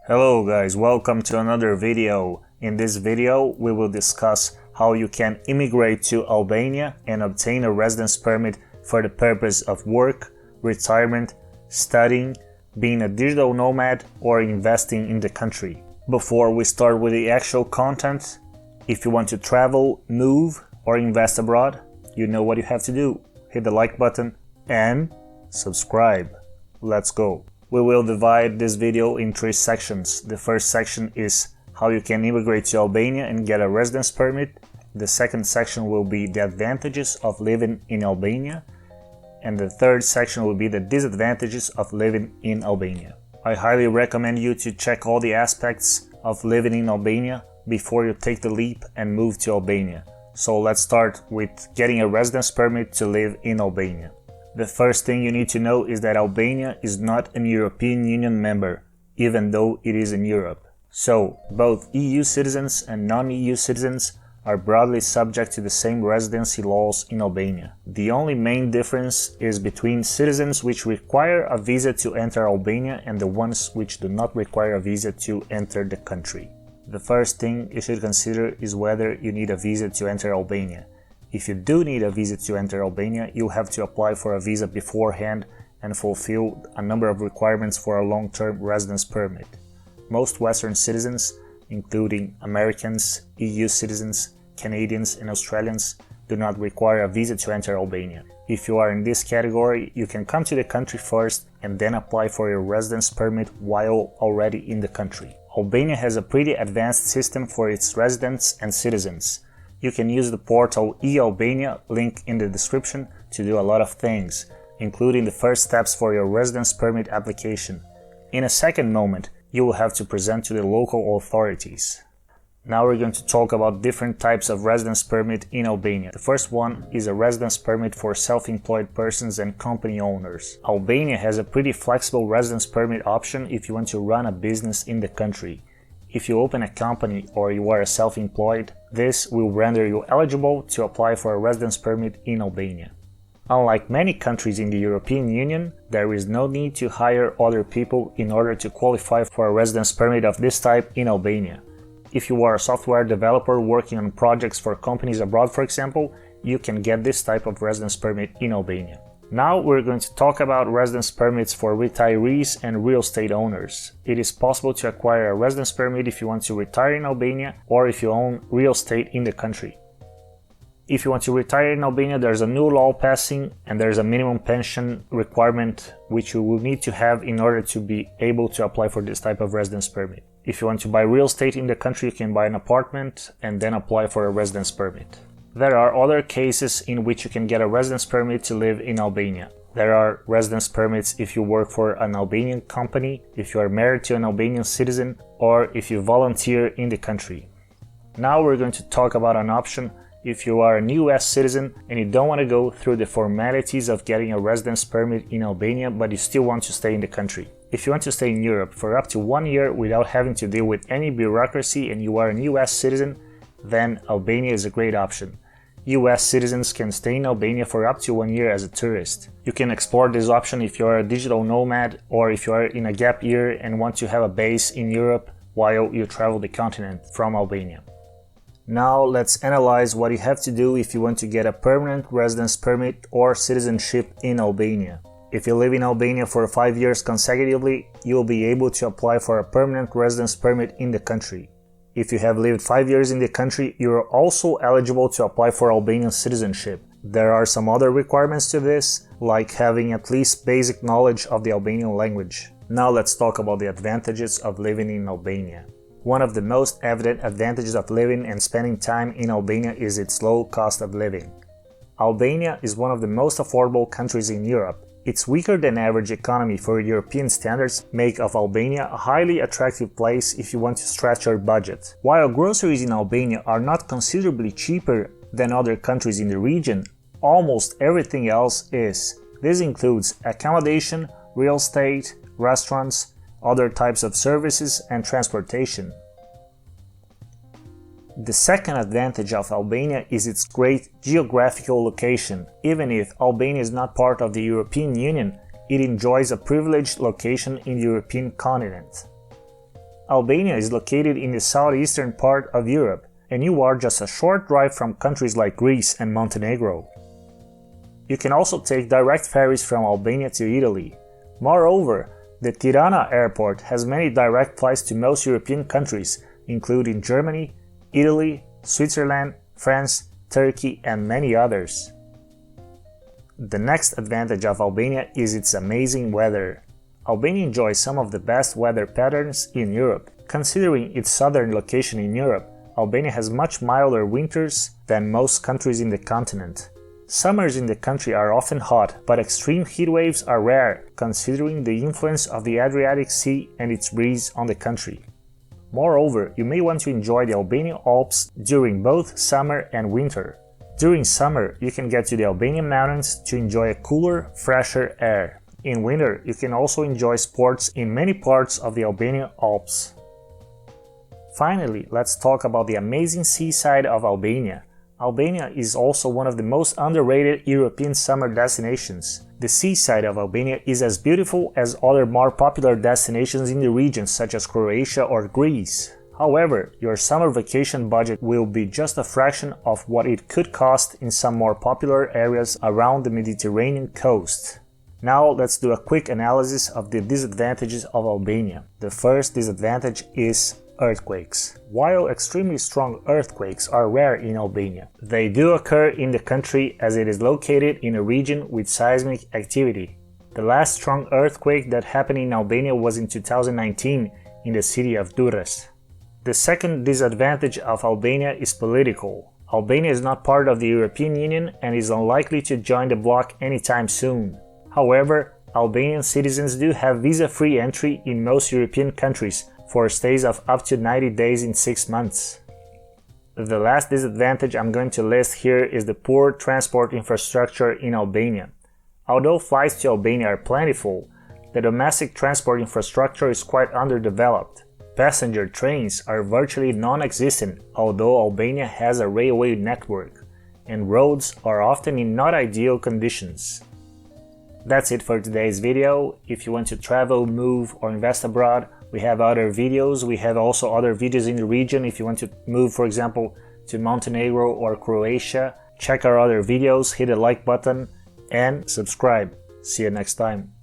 Hello guys, welcome to another video. In this video, we will discuss how you can immigrate to Albania and obtain a residence permit for the purpose of work, retirement, studying, being a digital nomad, or investing in the country. Before we start with the actual content, if you want to travel, move, or invest abroad, you know what you have to do. Hit the like button and subscribe. Let's go. We will divide this video in 3 sections. The first section is how you can immigrate to Albania and get a residence permit. The second section will be the advantages of living in Albania. And the third section will be the disadvantages of living in Albania. I highly recommend you to check all the aspects of living in Albania before you take the leap and move to Albania. So let's start with getting a residence permit to live in Albania. The first thing you need to know is that Albania is not an European Union member, even though it is in Europe. So, both EU citizens and non-EU citizens are broadly subject to the same residency laws in Albania. The only main difference is between citizens which require a visa to enter Albania and the ones which do not require a visa to enter the country. The first thing you should consider is whether you need a visa to enter Albania. If you do need a visa to enter Albania, you have to apply for a visa beforehand and fulfill a number of requirements for a long-term residence permit. Most Western citizens, including Americans, EU citizens, Canadians and Australians, do not require a visa to enter Albania. If you are in this category, you can come to the country first and then apply for your residence permit while already in the country. Albania has a pretty advanced system for its residents and citizens. You can use the portal eAlbania, link in the description, to do a lot of things, including the first steps for your residence permit application. In a second moment, you will have to present to the local authorities. Now we're going to talk about different types of residence permit in Albania. The first one is a residence permit for self-employed persons and company owners. Albania has a pretty flexible residence permit option if you want to run a business in the country. If you open a company or you are self-employed, this will render you eligible to apply for a residence permit in Albania. Unlike many countries in the European Union, there is no need to hire other people in order to qualify for a residence permit of this type in Albania. If you are a software developer working on projects for companies abroad, for example, you can get this type of residence permit in Albania. Now we're going to talk about residence permits for retirees and real estate owners. It is possible to acquire a residence permit if you want to retire in Albania or if you own real estate in the country. If you want to retire in Albania, there's a new law passing and there's a minimum pension requirement which you will need to have in order to be able to apply for this type of residence permit. If you want to buy real estate in the country, you can buy an apartment and then apply for a residence permit. There are other cases in which you can get a residence permit to live in Albania. There are residence permits if you work for an Albanian company, if you are married to an Albanian citizen, or if you volunteer in the country. Now we're going to talk about an option if you are a US citizen and you don't want to go through the formalities of getting a residence permit in Albania, but you still want to stay in the country. If you want to stay in Europe for up to 1 year without having to deal with any bureaucracy and you are a US citizen, then Albania is a great option. US citizens can stay in Albania for up to 1 year as a tourist. You can explore this option if you are a digital nomad or if you are in a gap year and want to have a base in Europe while you travel the continent from Albania. Now let's analyze what you have to do if you want to get a permanent residence permit or citizenship in Albania. If you live in Albania for 5 years consecutively, you will be able to apply for a permanent residence permit in the country. If you have lived 5 years in the country, you are also eligible to apply for Albanian citizenship. There are some other requirements to this, like having at least basic knowledge of the Albanian language. Now let's talk about the advantages of living in Albania. One of the most evident advantages of living and spending time in Albania is its low cost of living. Albania is one of the most affordable countries in Europe. Its weaker than average economy for European standards make of Albania a highly attractive place if you want to stretch your budget. While groceries in Albania are not considerably cheaper than other countries in the region, almost everything else is. This includes accommodation, real estate, restaurants, other types of services, and transportation. The second advantage of Albania is its great geographical location. Even if Albania is not part of the European Union, it enjoys a privileged location in the European continent. Albania is located in the southeastern part of Europe, and you are just a short drive from countries like Greece and Montenegro. You can also take direct ferries from Albania to Italy. Moreover, the Tirana airport has many direct flights to most European countries, including Germany, Italy, Switzerland, France, Turkey, and many others. The next advantage of Albania is its amazing weather. Albania enjoys some of the best weather patterns in Europe. Considering its southern location in Europe, Albania has much milder winters than most countries in the continent. Summers in the country are often hot, but extreme heat waves are rare, considering the influence of the Adriatic Sea and its breeze on the country. Moreover, you may want to enjoy the Albanian Alps during both summer and winter. During summer, you can get to the Albanian mountains to enjoy a cooler, fresher air. In winter, you can also enjoy sports in many parts of the Albanian Alps. Finally, let's talk about the amazing seaside of Albania. Albania is also one of the most underrated European summer destinations. The seaside of Albania is as beautiful as other more popular destinations in the region, such as Croatia or Greece. However, your summer vacation budget will be just a fraction of what it could cost in some more popular areas around the Mediterranean coast. Now let's do a quick analysis of the disadvantages of Albania. The first disadvantage is earthquakes. While extremely strong earthquakes are rare in Albania, they do occur in the country as it is located in a region with seismic activity. The last strong earthquake that happened in Albania was in 2019 in the city of Durrës. The second disadvantage of Albania is political. Albania is not part of the European Union and is unlikely to join the bloc anytime soon. However, Albanian citizens do have visa-free entry in most European countries for stays of up to 90 days in 6 months. The last disadvantage I'm going to list here is the poor transport infrastructure in Albania. Although flights to Albania are plentiful, the domestic transport infrastructure is quite underdeveloped. Passenger trains are virtually non-existent, although Albania has a railway network, and roads are often in not ideal conditions. That's it for today's video. If you want to travel, move, or invest abroad, we have other videos. We have also other videos in the region. If you want to move, for example, to Montenegro or Croatia, check our other videos, hit the like button, and subscribe. See you next time.